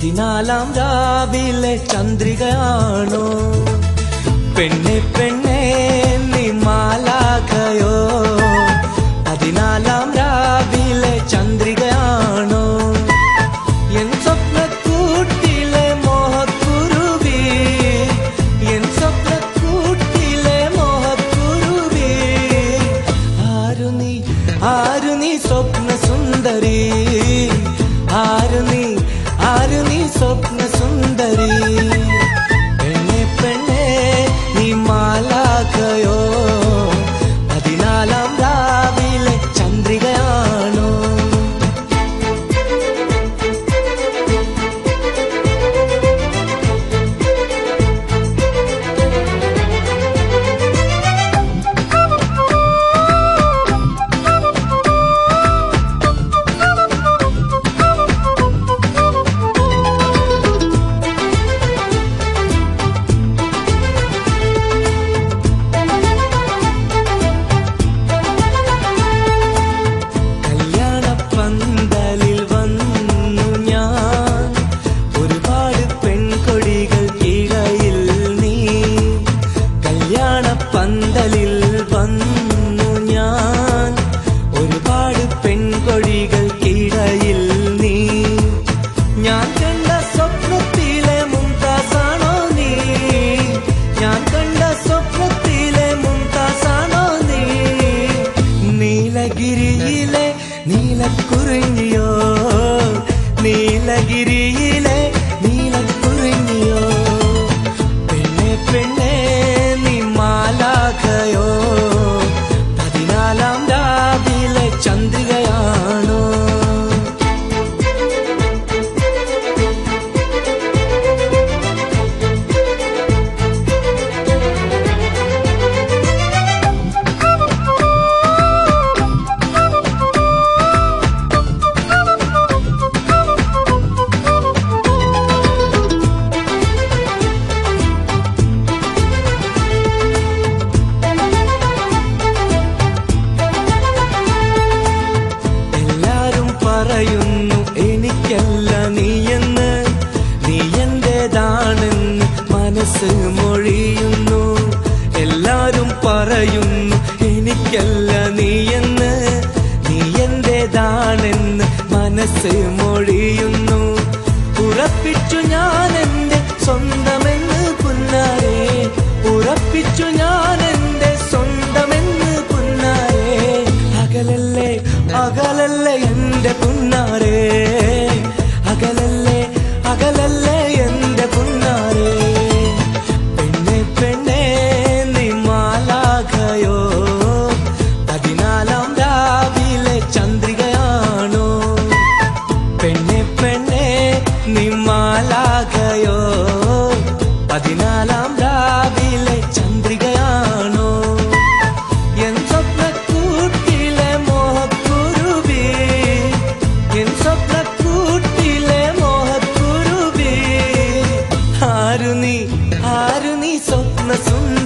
14 രാവിലെ ചന്ദ്രികയാണോ പെണ്ണെ പെണ്ണെ നീ മാലാഖയോ 14 രാവിലെ ചന്ദ്രികയാണോ എൻ സ്വപ്നക്കൂട്ടിലെ മോഹക്കുരുവി എൻ സ്വപ്നക്കൂട്ടിലെ മോഹക്കുരുവി ആരു നീ സ്വപ്ന സുന്ദരി ആരു നീ സ്വപ്ന സുന്ദരി പെണ്ണെ പെണ്ണെ നീ മാലാഖയോ 14 രാവിലെ ചന്ദ്രികയാണോ പന്തലിൽ വന്നു ഞാൻ ഒരുപാട് പെൺകൊടികൾക്കിടയിൽ നീ ഞാൻ കണ്ട സ്വപ്നത്തിലെ മുംതാസാണോ നീ ഞാൻ കണ്ട സ്വപ്നത്തിലെ മുംതാസാണോ നീ നീലഗിരിയിലെ നീലക്കുറിഞ്ഞിയോ നീലഗിരിയിലെ നീലക്കുറിഞ്ഞിയോ പെണ്ണെ പെണ്ണെ മാലാഖയോ 14 രാവിലെ ചന്ദ്രികയാണോ പറയുന്നു എനിക്കല്ല നീയെന്ന് നീ എന്റേതാണെന്ന് മനസ്സ് മൊഴിയുന്നു എല്ലാരും പറയുന്നു എനിക്കല്ല നീയെന്ന് നീ എന്റേതാണെന്ന് മനസ്സ് മൊഴിയുന്നു ഉറപ്പിച്ചു ഞാൻ എന്റെ സ്വന്തമെന്ന് പുന്നാരെ ഉറപ്പിച്ചു ഞാൻ എന്റെ സ്വന്തമെന്ന് പുന്നാരെ അകലല്ലേ അകലല്ലേ എന്റെ പുന്നാരെ അകലല്ലേ അകലല്ലേ എന്റെ പുന്നാരെ പെണ്ണെ പെണ്ണെ നീ മാലാഖയോ 14 രാവിലെ ചന്ദ്രികയാണോ പെണ്ണെ പെണ്ണെ നീ മാലാഖയോ 14 രാവിലെ ചന്ദ്രികയാണോ എൻ സ്വപ്നക്കൂട്ടിലെ മോഹക്കുരുവി എൻ സ്വപ്നക്കൂട്ടിലെ മോഹക്കുരുവി ആരു നീ സ്വപ്ന സുന്ദരി